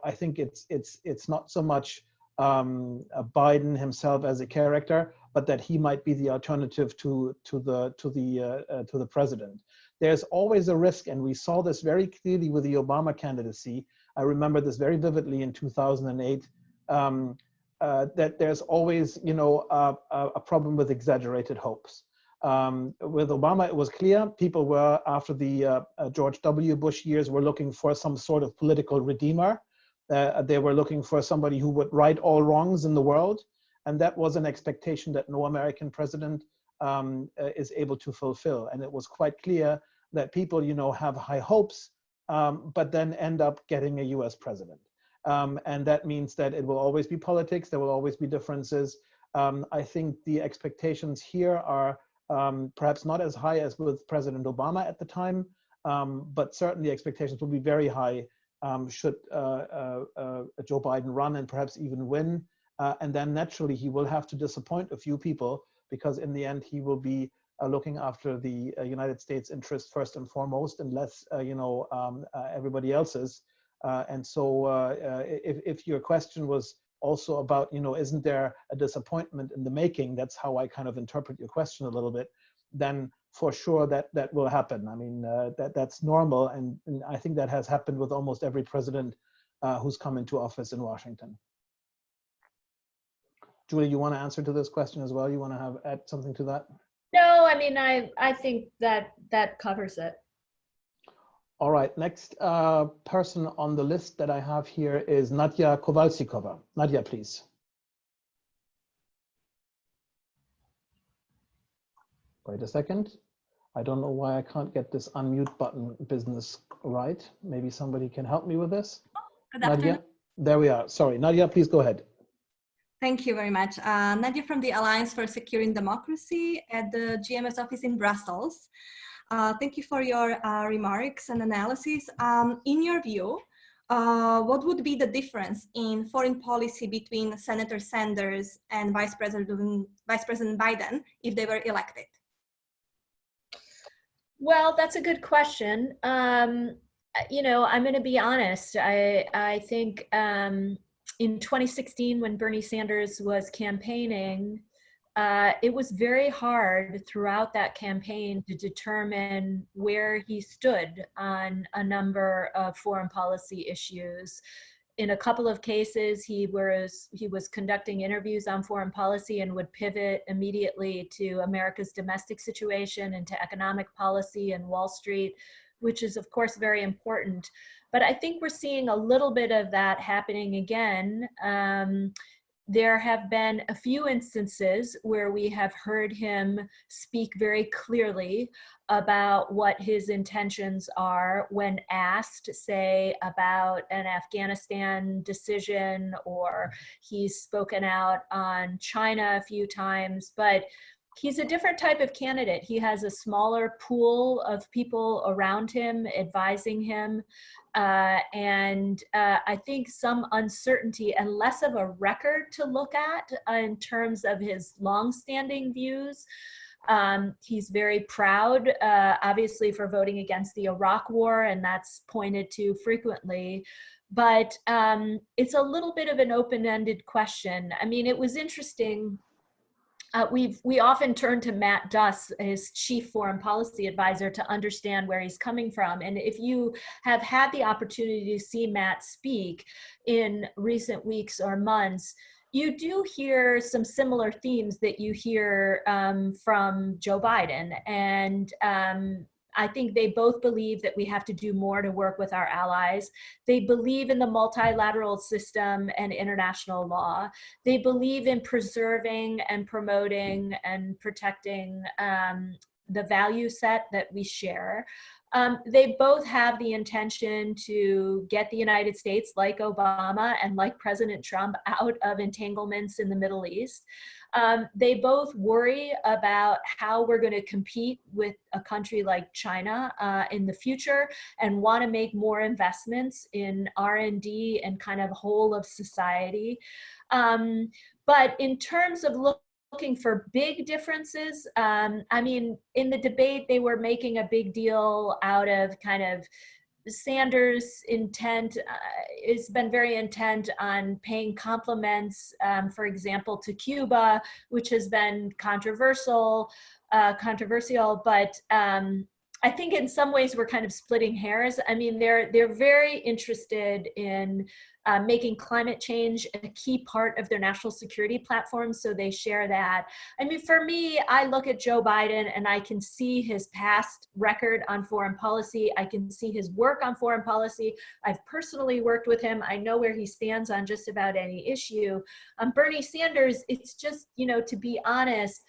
I think it's not so much Biden himself as a character, but that he might be the alternative to the president. There's always a risk, and we saw this very clearly with the Obama candidacy. I remember this very vividly in 2008. That there's always, a problem with exaggerated hopes. With Obama, it was clear people were, after the George W. Bush years, were looking for some sort of political redeemer. They were looking for somebody who would right all wrongs in the world. And that was an expectation that no American president is able to fulfill. And it was quite clear that people, have high hopes, but then end up getting a US president. And that means that it will always be politics. There will always be differences. I think the expectations here are perhaps not as high as with President Obama at the time, but certainly expectations will be very high should Joe Biden run and perhaps even win. And then naturally he will have to disappoint a few people, because in the end he will be looking after the United States interest first and foremost, and less everybody else's. And so if your question was also about, isn't there a disappointment in the making? That's how I kind of interpret your question a little bit. Then for sure that will happen. I mean, that's normal. And I think that has happened with almost every president who's come into office in Washington. Julie, you want to answer to this question as well? You want to add something to that?
No, I mean, I think that covers it.
All right, next person on the list that I have here is Nadia Kowalsikova. Nadia, please. Wait a second. I don't know why I can't get this unmute button business right. Maybe somebody can help me with this.
Good
Nadia, there we are. Sorry, Nadia, please go ahead.
Thank you very much. Nadia from the Alliance for Securing Democracy at the GMS office in Brussels. Thank you for your remarks and analysis. In your view, what would be the difference in foreign policy between Senator Sanders and Vice President Biden if they were elected?
Well, that's a good question. You know, I'm going to be honest. I think in 2016, when Bernie Sanders was campaigning, it was very hard throughout that campaign to determine where he stood on a number of foreign policy issues. In a couple of cases, he was conducting interviews on foreign policy and would pivot immediately to America's domestic situation and to economic policy and Wall Street, which is of course very important. But I think we're seeing a little bit of that happening again. There have been a few instances where we have heard him speak very clearly about what his intentions are when asked, say, about an Afghanistan decision, or he's spoken out on China a few times, but he's a different type of candidate. He has a smaller pool of people around him advising him. I think some uncertainty and less of a record to look at in terms of his longstanding views. He's very proud, obviously, for voting against the Iraq War, and that's pointed to frequently. But it's a little bit of an open-ended question. I mean, it was interesting. We often turn to Matt Duss, his chief foreign policy advisor, to understand where he's coming from. And if you have had the opportunity to see Matt speak in recent weeks or months, you do hear some similar themes that you hear from Joe Biden. And I think they both believe that we have to do more to work with our allies. They believe in the multilateral system and international law. They believe in preserving and promoting and protecting the value set that we share. They both have the intention to get the United States, like Obama and like President Trump, out of entanglements in the Middle East. They both worry about how we're going to compete with a country like China in the future, and want to make more investments in R&D and kind of whole of society. But in terms of looking for big differences, I mean, in the debate, they were making a big deal out of kind of Sanders' intent. Has been very intent on paying compliments, for example, to Cuba, which has been controversial, but I think in some ways we're kind of splitting hairs. I mean, they're very interested in making climate change a key part of their national security platform, so they share that. I mean, for me, I look at Joe Biden and I can see his past record on foreign policy. I can see his work on foreign policy. I've personally worked with him. I know where he stands on just about any issue. Bernie Sanders, it's just, you know, to be honest,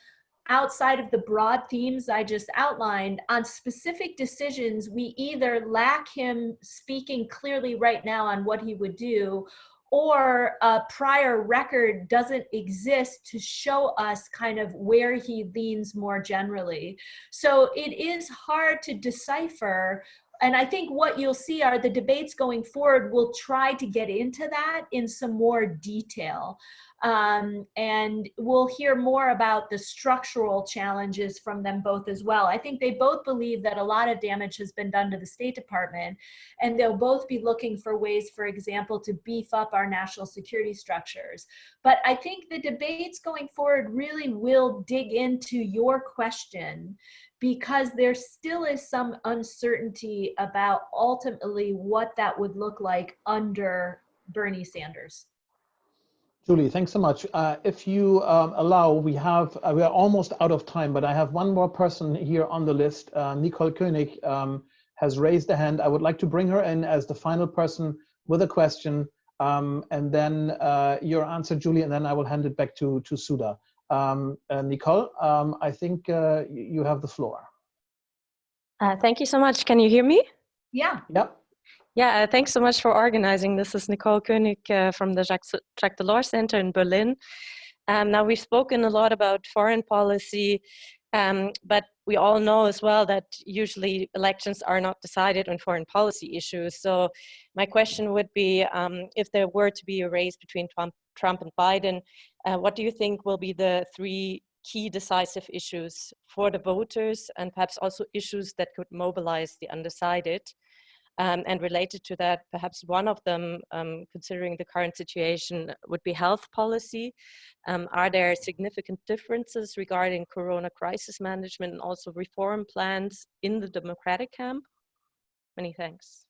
outside of the broad themes I just outlined, on specific decisions, we either lack him speaking clearly right now on what he would do, or a prior record doesn't exist to show us kind of where he leans more generally. So it is hard to decipher. And I think what you'll see are the debates going forward will try to get into that in some more detail. And we'll hear more about the structural challenges from them both as well. I think they both believe that a lot of damage has been done to the State Department, and they'll both be looking for ways, for example, to beef up our national security structures. But I think the debates going forward really will dig into your question, because there still is some uncertainty about ultimately what that would look like under Bernie Sanders.
Julie, thanks so much. If you allow, we are almost out of time, but I have one more person here on the list. Nicole Koenig has raised a hand. I would like to bring her in as the final person with a question, and then your answer, Julie, and then I will hand it back to Sudha. Nicole, I think you have the floor.
Thank you so much. Can you hear me?
Yeah.
Yep.
Yeah, thanks so much for organizing. This is Nicole Koenig from the Jacques Delors Center in Berlin. Now, we've spoken a lot about foreign policy, but we all know as well that usually elections are not decided on foreign policy issues. So my question would be, if there were to be a race between Trump and Biden, what do you think will be the 3 key decisive issues for the voters, and perhaps also issues that could mobilize the undecided? And related to that, perhaps one of them, considering the current situation, would be health policy. Are there significant differences regarding corona crisis management and also reform plans in the Democratic camp? Many thanks.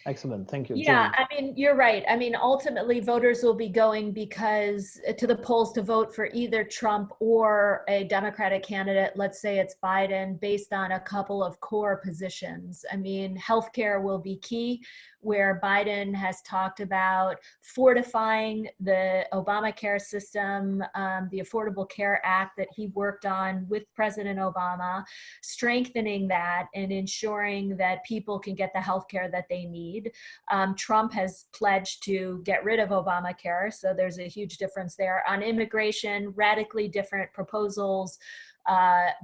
Excellent, thank you.
Yeah,
Julie.
I mean, you're right. I mean, ultimately voters will be going to the polls to vote for either Trump or a Democratic candidate, let's say it's Biden, based on a couple of core positions. I mean, healthcare will be key, where Biden has talked about fortifying the Obamacare system, the Affordable Care Act that he worked on with President Obama, strengthening that and ensuring that people can get the healthcare that they need. Trump has pledged to get rid of Obamacare, so there's a huge difference there. On immigration, radically different proposals.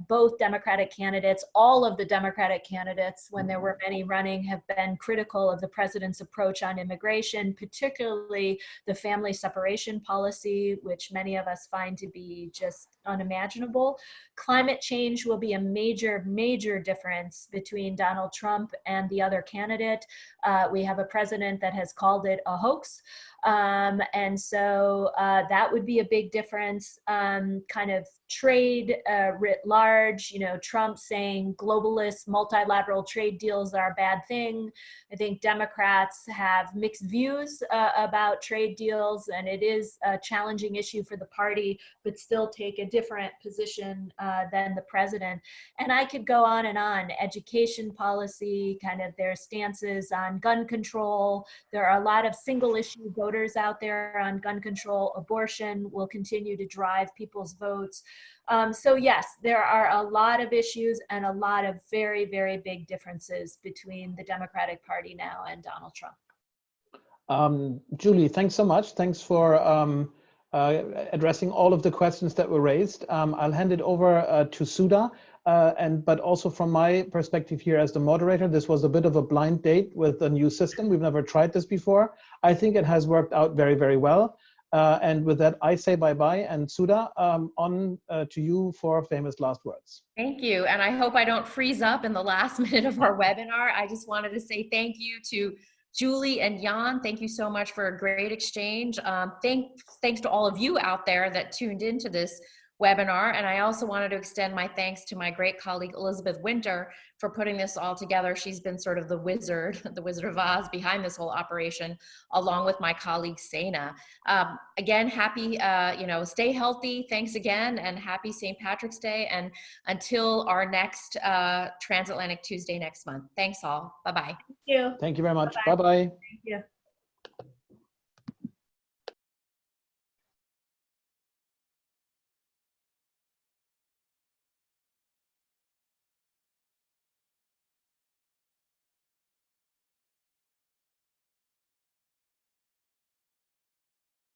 Both Democratic candidates, all of the Democratic candidates, when there were many running, have been critical of the president's approach on immigration, particularly the family separation policy, which many of us find to be just unimaginable. Climate change will be a major, major difference between Donald Trump and the other candidate. We have a president that has called it a hoax. And so that would be a big difference. Kind of trade writ large, you know, Trump saying globalist multilateral trade deals are a bad thing. I think Democrats have mixed views about trade deals, and it is a challenging issue for the party, but still take a different position than the president. And I could go on and on. Education policy, kind of their stances on gun control. There are a lot of single issue voters out there on gun control. Abortion will continue to drive people's votes. So yes, there are a lot of issues and a lot of very, very big differences between the Democratic Party now and Donald Trump.
Julie, thanks so much. Thanks for addressing all of the questions that were raised. I'll hand it over to Sudha. But also from my perspective here as the moderator, this was a bit of a blind date with a new system. We've never tried this before. I think it has worked out very, very well. And with that, I say bye-bye. And Sudha, on to you for famous last words.
Thank you. And I hope I don't freeze up in the last minute of our webinar. I just wanted to say thank you to Julie and Jan. Thank you so much for a great exchange. Thanks to all of you out there that tuned into this webinar. And I also wanted to extend my thanks to my great colleague, Elizabeth Winter, for putting this all together. She's been sort of the Wizard of Oz behind this whole operation, along with my colleague, Sana. Again, happy, stay healthy. Thanks again, and happy St. Patrick's Day. And until our next Transatlantic Tuesday next month. Thanks all. Bye-bye.
Thank you.
Thank you very much. Bye-bye.
Thank you.